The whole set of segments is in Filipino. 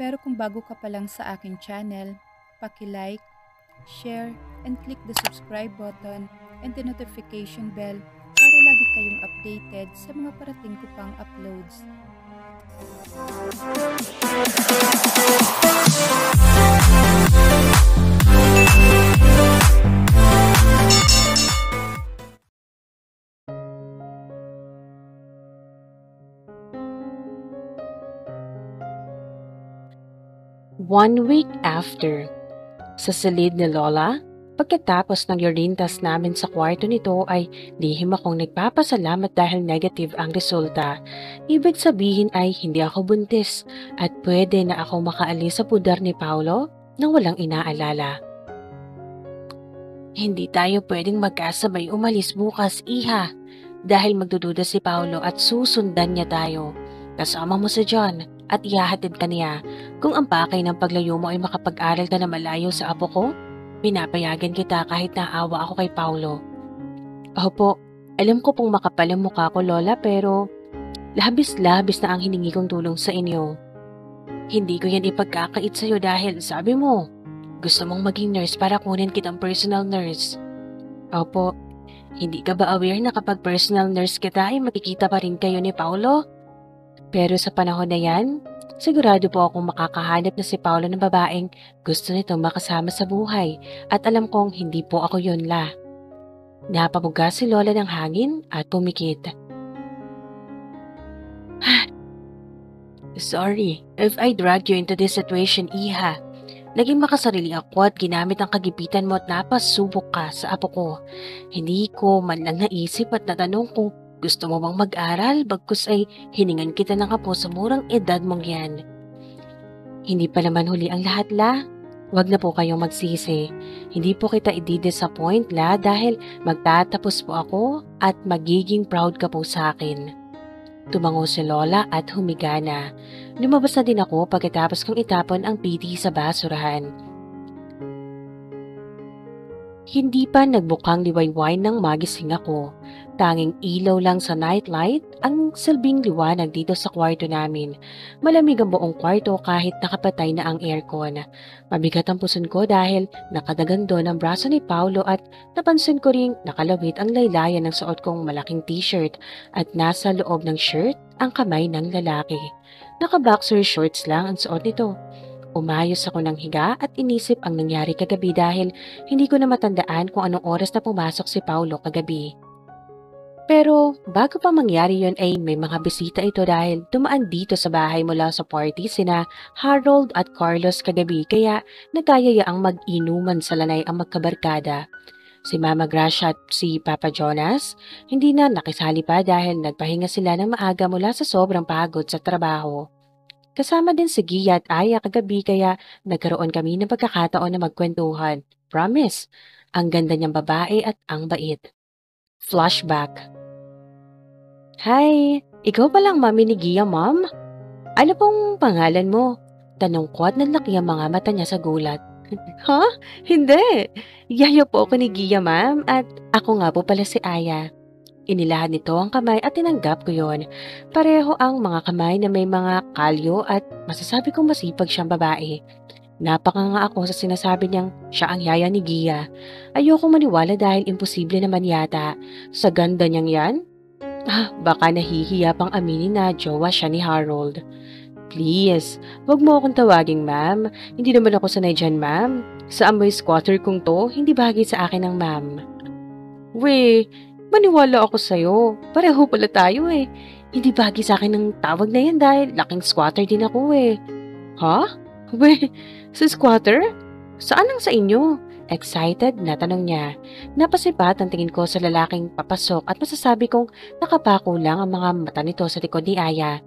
Pero kung bago ka pa lang sa aking channel, paki-like, share, and click the subscribe button and the notification bell para lagi kayong updated sa mga parating ko pang uploads. One week after, sa silid ni Lola, pagkatapos ng urine test namin sa kwarto nito ay lihim akong nagpapasalamat dahil negative ang resulta. Ibig sabihin ay hindi ako buntis at pwede na ako makaalis sa pudar ni Paolo nang walang inaalala. Hindi tayo pwedeng magkasabay umalis bukas, iha, dahil magdududa si Paolo at susundan niya tayo. Kasama mo si John at ihahatid ka niya. Kung ang pakay ng paglayo mo ay makapag-aral ka na malayo sa apo ko, pinapayagan kita kahit naawa ako kay Paolo. Opo, alam ko pong makapal ang mukha ko, Lola, pero labis-labis na ang hiningi kong tulong sa inyo. Hindi ko yan ipagkakait sa'yo dahil sabi mo, gusto mong maging nurse para kunin kitang personal nurse. Opo, hindi ka ba aware na kapag personal nurse kita ay makikita pa rin kayo ni Paolo? Pero sa panahon na yan, sigurado po akong makakahanap na si Paolo ng babaeng gusto nitong makasama sa buhay at alam kong hindi po ako yun, La. Napabuga si Lola ng hangin at pumikit. Sorry if I dragged you into this situation, Iha. Naging makasarili ako at ginamit ang kagipitan mo at napasubok ka sa apo ko. Hindi ko man lang naisip at natanong kung gusto mo bang mag-aral bagkus ay hiningan kita ng apo sa murang edad mong yan. Hindi pa naman huli ang lahat, La. Huwag na po kayong magsisi. Hindi po kita i-disappoint, La, dahil magtatapos po ako at magiging proud ka po sa akin. Tumango si Lola at humiga na. Lumabas na din ako pagkatapos kong itapon ang PT sa basurahan. Hindi pa nagbukang liwayway nang magising ako. Tanging ilaw lang sa nightlight ang silbing liwanag dito sa kwarto namin. Malamig ang buong kwarto kahit nakapatay na ang aircon. Mabigat ang puson ko dahil nakadagan doon ang braso ni Paolo at napansin ko ring nakalawit ang laylayan ng suot kong malaking t-shirt at nasa loob ng shirt ang kamay ng lalaki. Naka-boxer shorts lang ang suot nito. Umayos ako ng higa at inisip ang nangyari kagabi dahil hindi ko na matandaan kung anong oras na pumasok si Paolo kagabi. Pero bago pa mangyari yon ay may mga bisita ito dahil dumaan dito sa bahay mula sa party sina Harold at Carlos kagabi kaya nagkayayaang mag-inuman sa lanay ang magkabarkada. Si Mama Gracia at si Papa Jonas hindi na nakisali pa dahil nagpahinga sila ng maaga mula sa sobrang pagod sa trabaho. Kasama din si Gia at Aya kagabi kaya nagkaroon kami ng pagkakataon na magkwentuhan. Promise, ang ganda niyang babae at ang bait. Flashback. Hi, ikaw palang mami ni Gia, Mom? Ano pong pangalan mo? Tanong ko at nalaki ang mga mata niya sa gulat. Ha? Hindi. Yaya po ako ni Gia, Ma'am, at ako nga po pala si Aya. Inilahan nito ang kamay at tinanggap ko yon. Pareho ang mga kamay na may mga kalyo at masasabi kong masipag siyang babae. Napaka nga ako sa sinasabi niyang siya ang yaya ni Gia. Ayoko maniwala dahil imposible naman yata. Sa ganda niyang yan? Baka nahihiya pang aminin na jowa siya ni Harold. Please, wag mo akong tawaging ma'am. Hindi naman ako sanay dyan, ma'am. Sa amoy squatter kong to, hindi bagay sa akin ang ma'am. Maniwala ako sa'yo. Pareho pala tayo eh. Hindi bagay sa akin ng tawag na yan dahil laking squatter din ako eh. Ha? Si squatter? Saan ang sa inyo? Excited na tanong niya. Napasipat ang tingin ko sa lalaking papasok at masasabi kong nakapako lang ang mga mata nito sa likod ni Aya.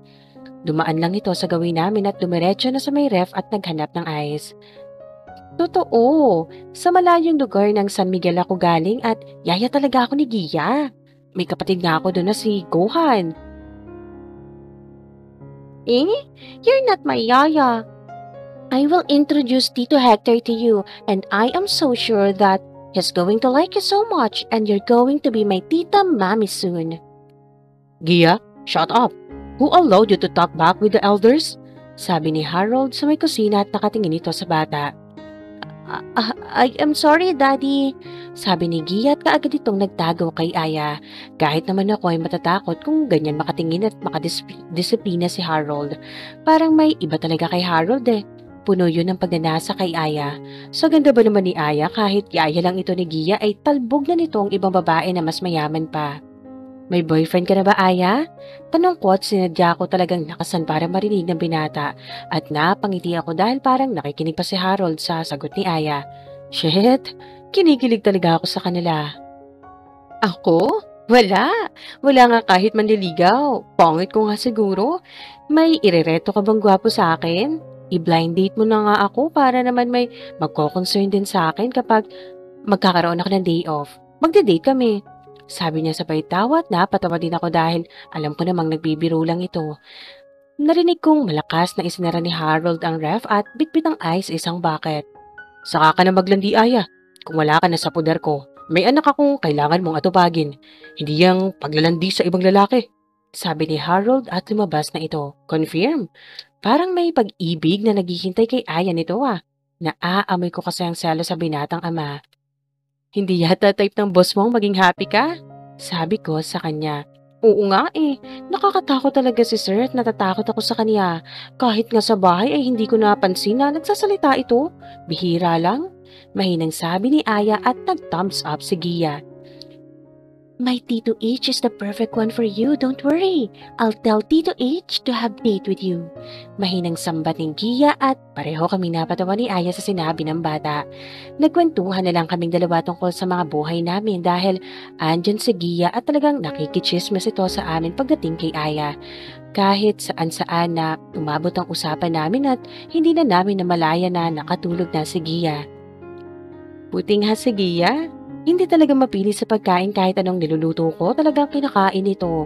Dumaan lang ito sa gawin namin at dumiretso na sa may ref at naghanap ng ice. Totoo, sa malayong lugar ng San Miguel ako galing at yaya talaga ako ni Gia. May kapatid nga ako doon na si Gohan. You're not my yaya. I will introduce Tito Hector to you and I am so sure that he's going to like you so much and you're going to be my tita mami soon. Gia, shut up. Who allowed you to talk back with the elders? Sabi ni Harold sa may kusina at nakatingin ito sa bata. I am sorry, Daddy. Sabi ni Gia at kaagad itong nagtago kay Aya. Kahit naman ako ay matatakot kung ganyan makatingin at makadisiplina si Harold. Parang may iba talaga kay Harold eh. Puno yun ng pagnanasa kay Aya. So ganda ba naman ni Aya kahit Aya lang ito ni Gia ay talbog na nito ang ibang babae na mas mayaman pa. May boyfriend ka na ba, Aya? Tanong ko at sinadya ko talagang nakasan para marinig ng binata at napangiti ako dahil parang nakikinig pa si Harold sa sagot ni Aya. Shit, kinikilig talaga ako sa kanila. Ako? Wala. Wala nga kahit manliligaw. Pangit ko nga siguro. May irereto ka bang gwapo sa akin? I-blind date mo na nga ako para naman may magko-concern din sa akin kapag magkakaroon ako ng day off. Magde-date kami. Sabi niya sabay tawa at napatawa din ako dahil alam ko namang nagbibiro lang ito. Narinig kong malakas na isinara ni Harold ang ref at bitbit ang ice isang bucket. Saka ka na maglandi, Aya. Kung wala ka na sa poder ko, may anak akong kailangan mong atupagin. Hindi yang paglalandi sa ibang lalaki. Sabi ni Harold at lumabas na ito. Confirm. Parang may pag-ibig na naghihintay kay Aya nito Naaamoy ko kasi ang selo sa binatang ama. Hindi yata type ng boss mong maging happy ka? Sabi ko sa kanya. Oo nga eh. Nakakatakot talaga si sir at natatakot ako sa kanya. Kahit nga sa bahay ay hindi ko napansin na nagsasalita ito. Bihira lang. Mahinang sabi ni Aya at nag-thumbs up si Gia. My Tito H is the perfect one for you, don't worry. I'll tell Tito H to have date with you. Mahinang sambat ng Gia at pareho kami napatawa ni Aya sa sinabi ng bata. Nagkwentuhan na lang kaming dalawa tungkol sa mga buhay namin dahil andyan si Gia at talagang nakikichismis ito sa amin pagdating kay Aya. Kahit saan-saan na umabot ang usapan namin at hindi na namin namalaya na nakatulog na si Gia. Buting ha si Gia. Hindi talaga mapili sa pagkain kahit anong niluluto ko, talagang kinakain ito.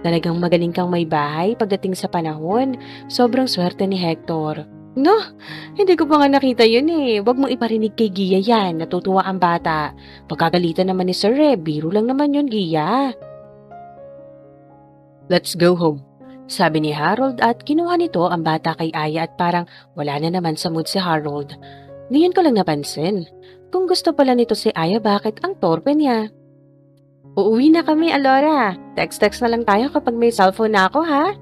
Talagang magaling kang may bahay pagdating sa panahon. Sobrang swerte ni Hector. No, hindi ko pa nga nakita yun eh. Huwag mong iparinig kay Gia yan, natutuwa ang bata. Pagkagalitan naman ni Sir biro lang naman yun, Gia. Let's go home. Sabi ni Harold at kinuha nito ang bata kay Aya at parang wala na naman sa mood si Harold. Ngayon ko lang napansin. Kung gusto pala nito si Aya, bakit ang torpe niya? Uuwi na kami, Alora. Text-text na lang tayo kapag may cellphone na ako, ha?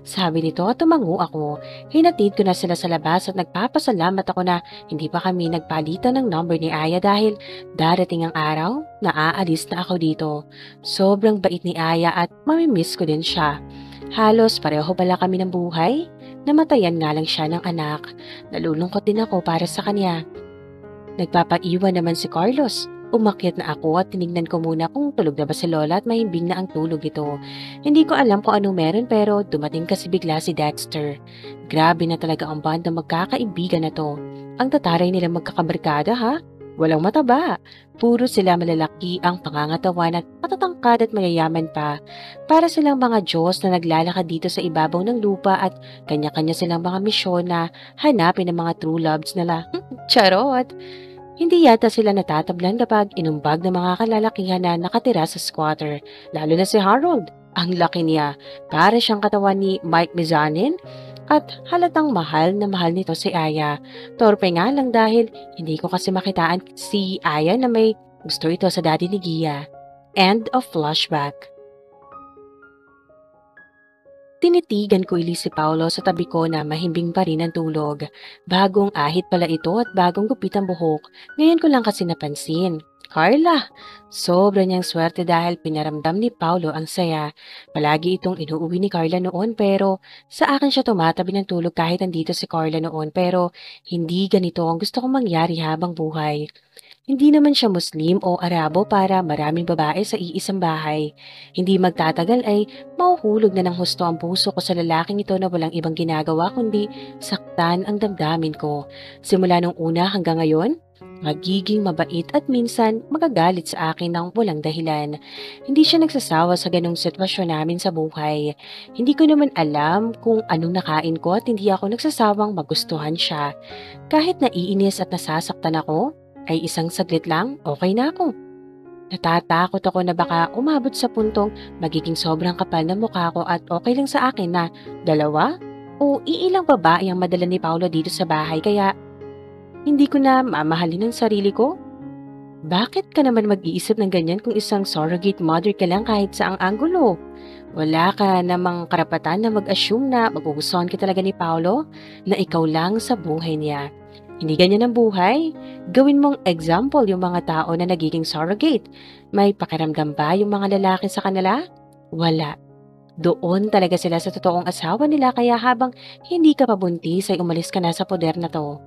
Sabi nito at tumango ako. Hinatid ko na sila sa labas at nagpapasalamat ako na hindi pa kami nagpalitan ng number ni Aya dahil darating ang araw na aalis na ako dito. Sobrang bait ni Aya at mamimiss ko din siya. Halos pareho pala kami ng buhay. Namatayan nga lang siya ng anak. Nalulungkot din ako para sa kanya. Nagpapaiwan naman si Carlos. Umakyat na ako at tinignan ko muna kung tulog na ba si Lola at mahimbing na ang tulog ito. Hindi ko alam kung anong meron pero dumating kasi bigla si Dexter. Grabe na talaga ang band ng magkakaibigan na to. Ang tataray nila magkakabarkada ha? Walang mataba. Puro sila malalaki ang pangangatawan at matatangkad at mayayaman pa. Para silang mga Diyos na naglalakad dito sa ibabaw ng lupa at kanya-kanya silang mga misyon na hanapin ang mga true loves nila. Charot! Hindi yata sila natatablan kapag inumbag ng mga kalalakihan na nakatira sa squatter, lalo na si Harold. Ang laki niya, para siyang katawan ni Mike Mizanin at halatang mahal na mahal nito si Aya. Torpe nga lang dahil hindi ko kasi makitaan si Aya na may gusto ito sa daddy ni Gia. End of flashback. Tinitigan ko ili si Paolo sa tabi ko na mahimbing pa rin ang tulog. Bagong ahit pala ito at bagong gupit ang buhok. Ngayon ko lang kasi napansin. Carla! Sobra niyang swerte dahil pinaramdam ni Paolo ang saya. Palagi itong inuuwi ni Carla noon pero sa akin siya tumatabi ng tulog kahit nandito si Carla noon pero hindi ganito ang gusto kong mangyari habang buhay. Hindi naman siya Muslim o Arabo para maraming babae sa iisang bahay. Hindi magtatagal ay mahuhulog na ng husto ang puso ko sa lalaking ito na walang ibang ginagawa kundi saktan ang damdamin ko. Simula nung una hanggang ngayon, magiging mabait at minsan magagalit sa akin ng walang dahilan. Hindi siya nagsasawa sa ganong sitwasyon namin sa buhay. Hindi ko naman alam kung anong nakain ko at hindi ako nagsasawang magustuhan siya. Kahit naiinis at nasasaktan ako, ay isang saglit lang, okay na ako. Natatakot ako na baka umabot sa puntong magiging sobrang kapal na mukha ko at okay lang sa akin na dalawa O iilang babae ang madala ni Paolo dito sa bahay kaya hindi ko na mamahalin ang sarili ko? Bakit ka naman mag-iisip ng ganyan kung isang surrogate mother ka lang kahit sa ang anggulo? Wala ka namang karapatan na mag-assume na magugustuhan ka talaga ni Paolo na ikaw lang sa buhay niya. Hindi ganyan ang buhay. Gawin mong example yung mga tao na nagiging surrogate. May pakiramdam ba yung mga lalaki sa kanila? Wala. Doon talaga sila sa totoong asawa nila kaya habang hindi ka pa buntis ay umalis ka na sa poder na to.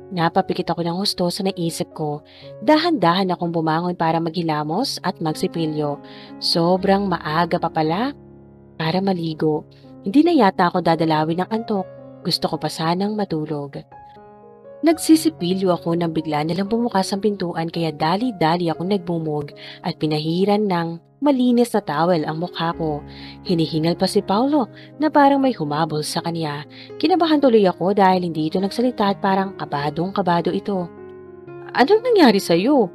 Napapikit ako ng husto sa naisip ko. Dahan-dahan akong bumangon para maghilamos at magsipilyo. Sobrang maaga pa pala para maligo. Hindi na yata ako dadalawin ng antok. Gusto ko pa sanang matulog. Nagsisipilyo ako nang bigla nalang bumukas ang pintuan kaya dali-dali ako nagbumog at pinahiran ng malinis na towel ang mukha ko. Hinihingal pa si Paulo na parang may humabol sa kanya. Kinabahan tuloy ako dahil hindi ito nagsalita at parang kabadong-kabado ito. Anong nangyari sa'yo?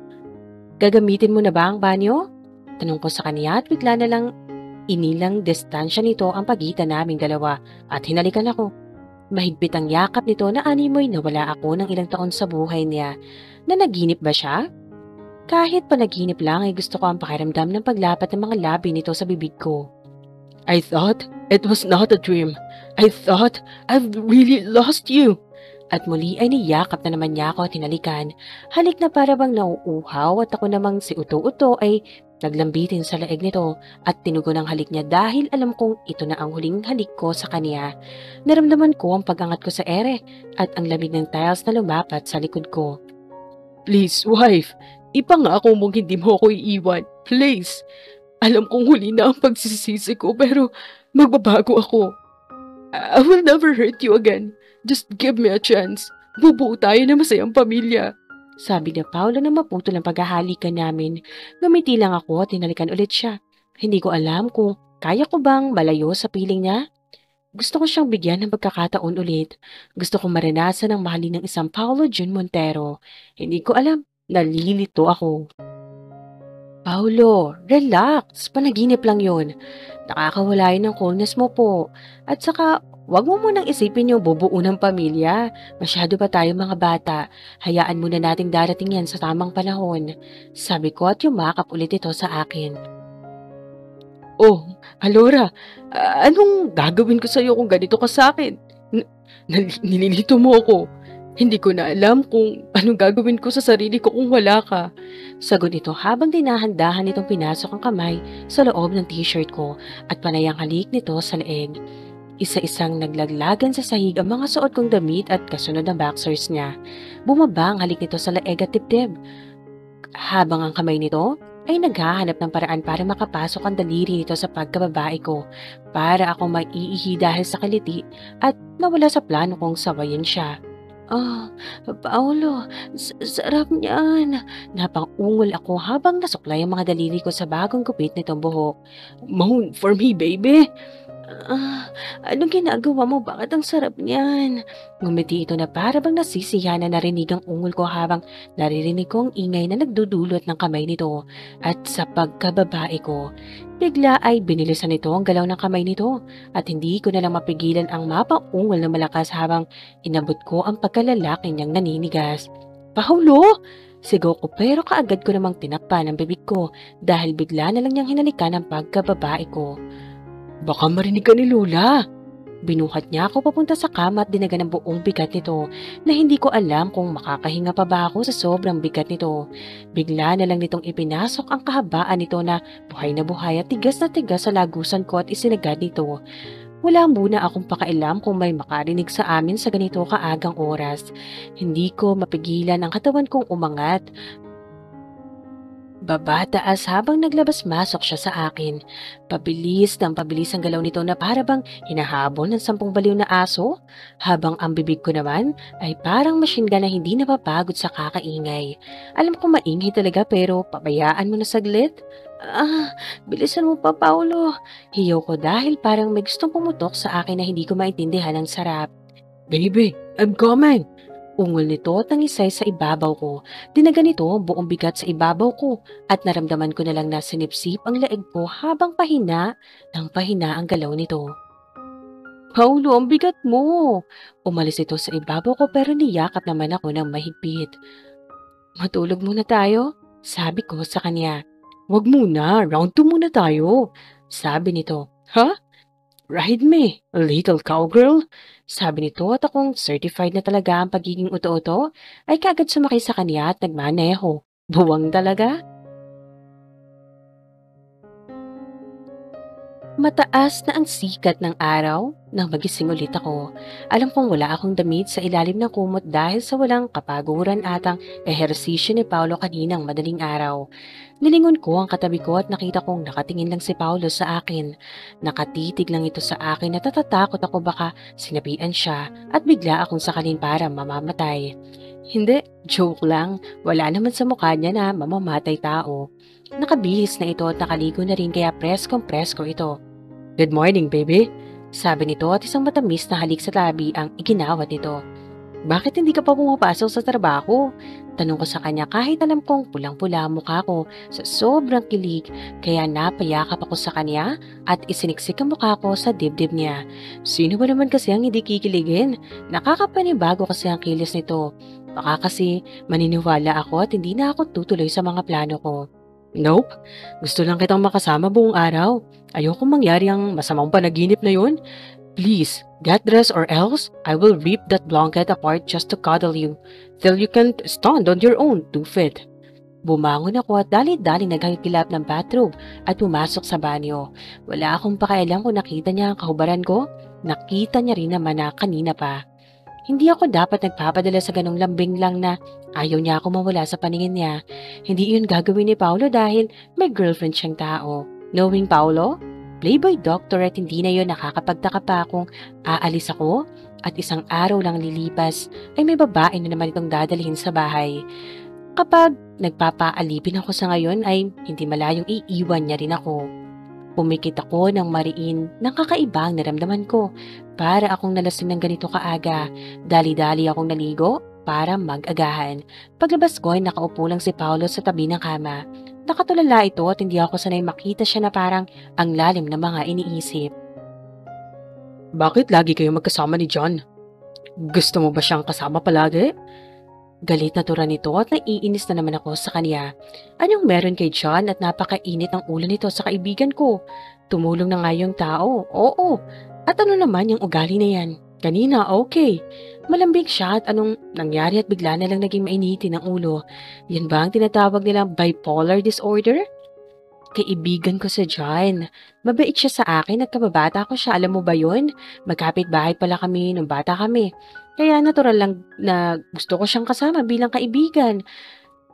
Gagamitin mo na ba ang banyo? Tanong ko sa kanya at bigla na lang inilang distansya nito ang pagitan naming dalawa at hinalikan ako. Mahigpit ang yakap nito na animoy nawala ako ng ilang taon sa buhay niya. Nanaginip ba siya? Kahit panaginip lang ay gusto ko ang pakiramdam ng paglapat ng mga labi nito sa bibig ko. I thought it was not a dream. I thought I've really lost you. At muli ay niyakap na naman niya ako at hinalikan. Halik na para bang nauuhaw at ako namang si Uto-Uto ay naglambitin sa leeg nito at tinugon ang halik niya dahil alam kong ito na ang huling halik ko sa kanya. Naramdaman ko ang pagangat ko sa ere at ang lamig ng tiles na lumapat sa likod ko. Please, wife, ipangako mong hindi mo ako iiwan. Please. Alam kong huli na ang pagsisisi ko pero magbabago ako. I will never hurt you again. Just give me a chance. Bubuo tayo na masayang pamilya. Sabi ni Paolo na maputol ang paghahalikan namin. Ngumiti lang ako at tinalikan ulit siya. Hindi ko alam kung kaya ko bang malayo sa piling niya. Gusto ko siyang bigyan ng pagkakataon ulit. Gusto kong maranasan ang mahalin ng isang Paolo Jun Montero. Hindi ko alam. Nalilito ako. Paulo, relax. Panaginip lang yun. Nakakawala yun ng coolness mo po. At saka, wag mo munang isipin yung bubuo ng pamilya. Masyado pa tayo mga bata. Hayaan muna nating darating yan sa tamang panahon. Sabi ko at yumakap ulit ito sa akin. Oh, Alora, anong gagawin ko sa'yo kung ganito ka sa akin? Nililito mo ako. Hindi ko na alam kung anong gagawin ko sa sarili ko kung wala ka. Sagot ito habang dinahan-dahan itong pinasok ang kamay sa loob ng t-shirt ko at panayang halik nito sa leeg. Isa-isang naglaglagan sa sahig ang mga suot kong damit at kasunod ang boxers niya. Bumaba ang halik nito sa leeg at dibdib. Habang ang kamay nito ay naghahanap ng paraan para makapasok ang daliri nito sa pagkababae ko para ako maiihi dahil sa kiliti at nawala sa plano kong sawayin siya. Paulo, sarap niyan. Napangungol ako habang nasuklay ang mga daliri ko sa bagong gupit nitong buhok. Moan for me, baby. Anong ginagawa mo? Bakit ang sarap niyan? Ngumiti ito na para bang nasisiya na narinig ang ungol ko habang naririnig ko ang ingay na nagdudulot ng kamay nito. At sa pagkababae ko, bigla ay binilisan nito ang galaw ng kamay nito at hindi ko na lang mapigilan ang mapaungol na malakas habang inabot ko ang pagkalalaki niyang naninigas. Paulo! Sigaw ko pero kaagad ko namang tinakpan ang bibig ko dahil bigla na lang niyang hinalikan ang pagkababae ko. Baka marinig ka ni Lola. Binuhat niya ako papunta sa kama at dinagan ang buong bigat nito na hindi ko alam kung makakahinga pa ba ako sa sobrang bigat nito. Bigla na lang nitong ipinasok ang kahabaan nito na buhay at tigas na tigas sa lagusan ko at isinagad nito. Wala muna akong pakailam kung may makarinig sa amin sa ganito kaagang oras. Hindi ko mapigilan ang katawan kong umangat. Babataas habang naglabas-masok siya sa akin. Pabilis ng pabilis ang galaw nito na para bang hinahabol ng 10 baliw na aso, habang ang bibig ko naman ay parang machine gun na hindi napapagod sa kakaingay. Alam ko maingay talaga pero pabayaan mo na saglit. Bilisan mo pa, Paulo. Hiyaw ko dahil parang may gustong pumutok sa akin na hindi ko maintindihan ang sarap. Baby, I'm coming! Ungol nito at nangisay sa ibabaw ko. Dinagan nito ang buong bigat sa ibabaw ko at naramdaman ko na lang na sinipsip ang leeg ko habang pahina ng pahina ang galaw nito. Paulo, ang bigat mo. Umalis ito sa ibabaw ko pero niyakap naman ako ng mahigpit. Matulog muna tayo? Sabi ko sa kanya. Wag muna, round 2 muna tayo. Sabi nito. Ha? Ride me, a little cowgirl. Sabi nito at akong certified na talaga ang pagiging uto-uto ay kaagad sumakay sa kanya at nagmaneho. Buwang talaga. Mataas na ang sikat ng araw nang magising ulit ako. Alam kong wala akong damit sa ilalim ng kumot dahil sa walang kapaguran atang ehersisyo ni Paolo kaninang madaling araw. Nilingon ko ang katabi ko at nakita kong nakatingin lang si Paolo sa akin. Nakatitig lang ito sa akin at natatakot ako baka sinabihan siya at bigla akong sakalin para mamamatay. Hindi, joke lang. Wala naman sa mukha niya na mamamatay tao. Nakabihis na ito at nakaligo na rin kaya preskong-presko ito. Good morning, baby. Sabi nito at isang matamis na halik sa tabi ang iginawat nito. Bakit hindi ka pa pumapasok sa trabaho? Tanong ko sa kanya kahit alam kong pulang-pula ang mukha ko sa sobrang kilig kaya napayakap ako sa kanya at isiniksik ang mukha ko sa dibdib niya. Sino ba naman kasi ang hindi kikiligin? Nakakapanibago kasi ang kilis nito. Baka kasi maniniwala ako at hindi na ako tutuloy sa mga plano ko. Nope. Gusto lang kitang makasama buong araw. Ayokong mangyari ang masamang panaginip na yun. Please, get dressed or else I will rip that blanket apart just to cuddle you till you can't stand on your own 2 feet. Bumangon ako at dali-dali naghagilap ng bathrobe at pumasok sa banyo. Wala akong pakialam kung nakita niya ang kahubaran ko. Nakita niya rin naman na kanina pa. Hindi ako dapat nagpapadala sa ganong lambing lang na ayaw niya ako mawala sa paningin niya. Hindi yun gagawin ni Paolo dahil may girlfriend siyang tao. Knowing Paolo, playboy doctor at hindi na yun nakakapagtaka pa kung aalis ako at isang araw lang lilipas ay may babae na naman itong dadalhin sa bahay. Kapag nagpapaalipin ako sa ngayon ay hindi malayong iiwan niya rin ako. Pumikit ako ng mariin ng kakaibang naramdaman ko para akong nalasing ng ganito kaaga. Dali-dali akong naligo para mag-agahan. Paglabas ko ay nakaupo lang si Paolo sa tabi ng kama. Nakatulala ito at hindi ako sanay makita siya na parang ang lalim na mga iniisip. Bakit lagi kayo magkasama ni John? Gusto mo ba siyang kasama palagi? Galit na tura nito at naiinis na naman ako sa kanya. Anong meron kay John at napakainit ang ulo nito sa kaibigan ko? Tumulong na nga yung tao, oo. At ano naman yung ugali na yan? Kanina, okay. Malambing siya at anong nangyari at bigla na lang naging mainitin ang ulo. Yan ba ang tinatawag nilang bipolar disorder? Kaibigan ko sa John. Mabait siya sa akin at kababata ko siya. Alam mo ba yun? Magkapit bahay pala kami nung bata kami. Kaya natural lang na gusto ko siyang kasama bilang kaibigan.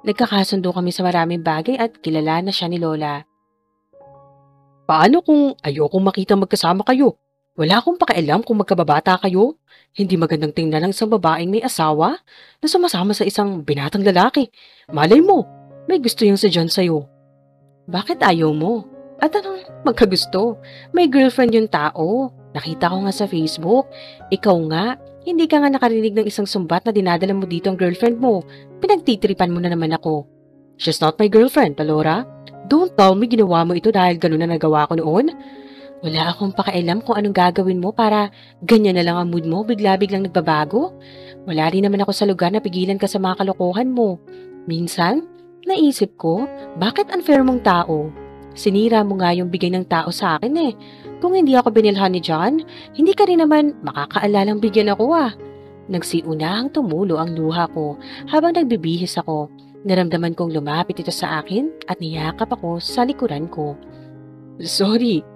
Nagkakasundo kami sa maraming bagay at kilala na siya ni Lola. Paano kung ayokong makita magkasama kayo? Wala akong pakialam kung magkababata kayo. Hindi magandang tingnan ng isang babaeng may asawa na sumasama sa isang binatang lalaki. Malay mo, may gusto yung sa John sa'yo. Bakit ayaw mo? At anong magkagusto? May girlfriend yung tao. Nakita ko nga sa Facebook. Ikaw nga, hindi ka nga nakarinig ng isang sumbat na dinadala mo dito ang girlfriend mo. Pinagtitripan mo na naman ako. She's not my girlfriend, Palora. Don't tell me ginawa mo ito dahil ganun na nagawa ko noon. Wala akong pakialam kung anong gagawin mo para ganyan na lang ang mood mo, bigla-biglang nagbabago. Wala rin naman ako sa lugar na pigilan ka sa mga kalokohan mo. Minsan, naisip ko, bakit unfair mong tao? Sinira mo nga yung bigay ng tao sa akin eh. Kung hindi ako binilhan ni John, hindi ka rin naman makakaalalang bigyan ako ah. Nagsiunahang tumulo ang luha ko habang nagbibihis ako. Naramdaman kong lumapit ito sa akin at niyakap ako sa likuran ko. Sorry.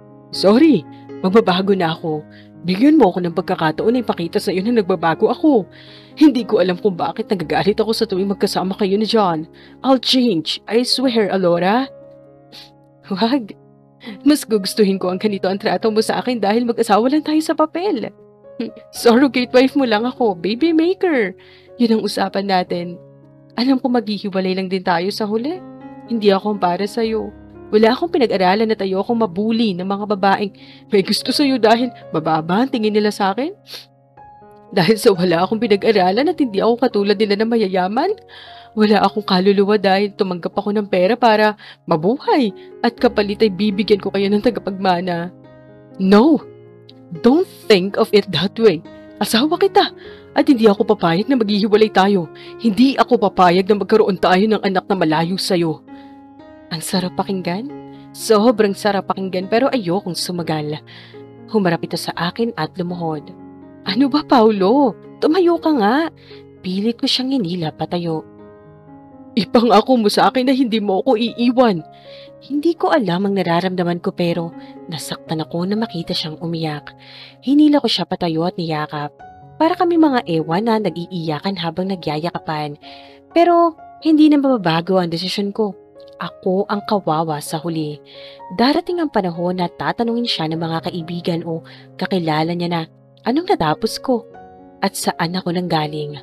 Magbabago na ako. Bigyan mo ako ng pagkakataon na ipakita sa iyo na nagbabago ako. Hindi ko alam kung bakit nagagalit ako sa tuwing magkasama kayo ni John. I'll change. I swear, Alora. Wag. Mas gugustuhin ko ang ganito ang trato mo sa akin dahil mag-asawa lang tayo sa papel. Surrogate wife mo lang ako, baby maker. Yun ang usapan natin. Alam ko maghihiwalay lang din tayo sa huli. Hindi ako para sa'yo. Wala akong pinag-aralan at ayokong mabuli ng mga babaeng may gusto sa'yo dahil mababa ang tingin nila sa akin. Dahil sa wala akong pinag-aralan at hindi ako katulad nila na mayayaman. Wala akong kaluluwa dahil tumanggap ako ng pera para mabuhay at kapalit ay bibigyan ko kayo ng tagapagmana. No! Don't think of it that way. Asawa kita at hindi ako papayag na maghihiwalay tayo. Hindi ako papayag na magkaroon tayo ng anak na malayo sa'yo. Ang sarap pakinggan. Sobrang sarap pakinggan pero ayokong sumagal. Humarap ito sa akin at lumuhod. Ano ba, Paulo? Tumayo ka nga. Pilit ko siyang hinila patayo. Ipangako mo sa akin na hindi mo ako iiwan. Hindi ko alam ang nararamdaman ko pero nasaktan ako na makita siyang umiyak. Hinila ko siya patayo at niyakap. Para kami mga ewan na nag-iiyakan habang nagyayakapan. Pero hindi na mababago ang desisyon ko. Ako ang kawawa sa huli. Darating ang panahon na tatanungin siya ng mga kaibigan o kakilala niya na anong natapos ko at saan ako nanggaling.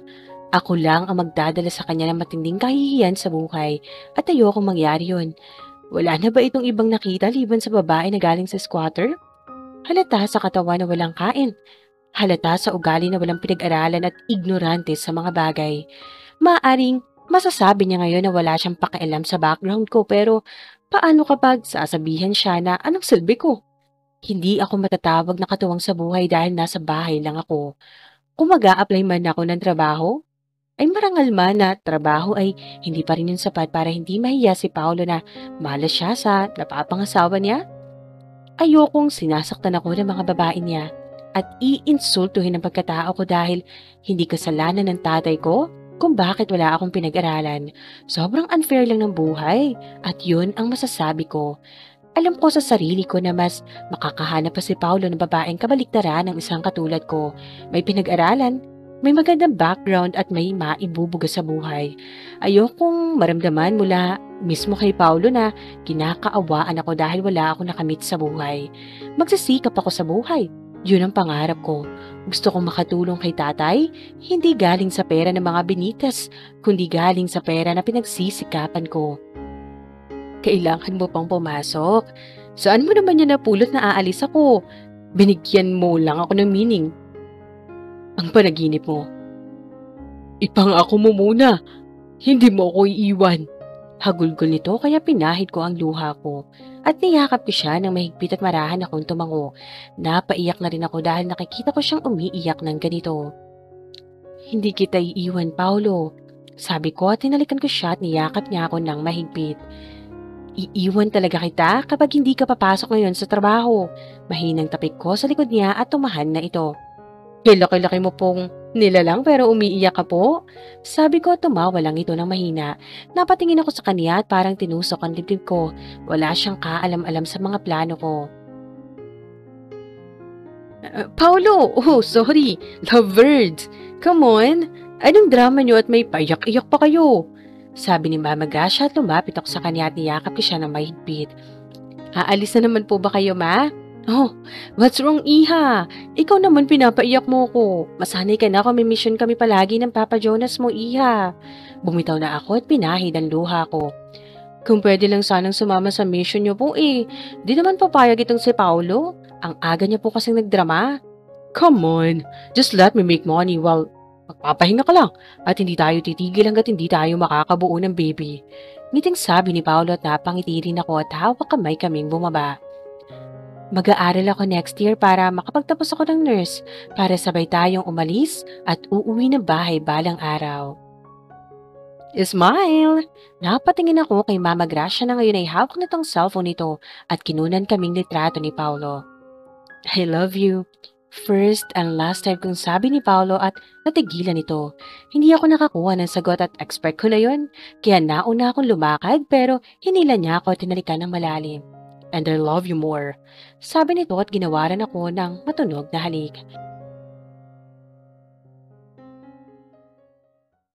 Ako lang ang magdadala sa kanya ng matinding kahihiyan sa buhay at ayokong mangyari yun. Wala na ba itong ibang nakita liban sa babae na galing sa squatter? Halata sa katawan na walang kain. Halata sa ugali na walang pinag-aralan at ignorante sa mga bagay. Maaring masasabi niya ngayon na wala siyang pakialam sa background ko pero paano kapag sasabihan siya na anong silbi ko? Hindi ako matatawag na katuwang sa buhay dahil nasa bahay lang ako. Kung mag-a-apply man ako ng trabaho, ay marangal man na trabaho ay hindi pa rin yun sapat para hindi mahiya si Paolo na malas siya sa napapangasawa niya. Ayokong sinasaktan ako ng mga babae niya at iinsultuhin ang pagkatao ko dahil hindi kasalanan ng tatay ko kung bakit wala akong pinag-aralan. Sobrang unfair lang ng buhay at yun ang masasabi ko. Alam ko sa sarili ko na mas makakahanap pa si Paolo ng babaeng kabaliktaran ng isang katulad ko. May pinag-aralan, may magandang background at may maibubuga sa buhay. Ayokong maramdaman mula mismo kay Paolo na kinakaawaan ako dahil wala ako nakamit sa buhay. Magsisikap ako sa buhay. Yun ang pangarap ko. Gusto kong makatulong kay tatay, hindi galing sa pera ng mga binitas, kundi galing sa pera na pinagsisikapan ko. Kailangan mo pang pumasok. Saan mo naman niya napulot na aalis ako? Binigyan mo lang ako ng meaning. Ang panaginip mo. Ipangako mo muna. Hindi mo ako iiwan. Hagulgol nito kaya pinahid ko ang luha ko. At niyakap ko siya nang mahigpit at marahan akong tumango. Napaiyak na rin ako dahil nakikita ko siyang umiiyak ng ganito. Hindi kita iiwan, Paulo. Sabi ko at tinalikan ko siya at niyakap niya ako ng mahigpit. Iiwan talaga kita kapag hindi ka papasok ngayon sa trabaho. Mahinang tapik ko sa likod niya at tumahan na ito. Laki-laki mo pong nilalang pero umiiyak ka po? Sabi ko at tumawa lang ito ng mahina. Napatingin ako sa kanya at parang tinusok ang dibdib ko. Wala siyang kaalam-alam sa mga plano ko. Paulo! Oh, sorry. Lovebirds! Come on! Anong drama niyo at may payak-iyak pa kayo? Sabi ni Mama Gracia at lumapit ako sa kanya at niyakap ko siya ng mahigpit. Aalis na naman po ba kayo, Ma? Oh, what's wrong, Iha? Ikaw naman pinapaiyak mo ko. Masanay ka na kung may mission kami palagi ng Papa Jonas mo, Iha. Bumitaw na ako at pinahid ang luha ko. Kung pwede lang sanang sumama sa mission niyo po eh. Di naman papayag itong si Paulo. Ang aga niya po kasing nagdrama. Come on, just let me make money while magpapahinga ka lang. At hindi tayo titigil hanggat hindi tayo makakabuo ng baby. Ngiting sabi ni Paulo at napangiti rin ako at hawak kamay kaming bumaba. Mag-aaral ako next year para makapagtapos ako ng nurse para sabay tayong umalis at uuwi ng bahay balang araw. Smile! Napatingin ako kay Mama Gracia na ngayon ay hawak na tong cellphone nito at kinunan kaming litrato ni Paulo. I love you. First and last time kong sabi ni Paulo at natigilan ito. Hindi ako nakakuha ng sagot at expect ko na yun. Kaya nauna akong lumakad pero hinila niya ako at tinalikan ng malalim. And I love you more. Sabi nito at ginawaran ako ng matunog na halik.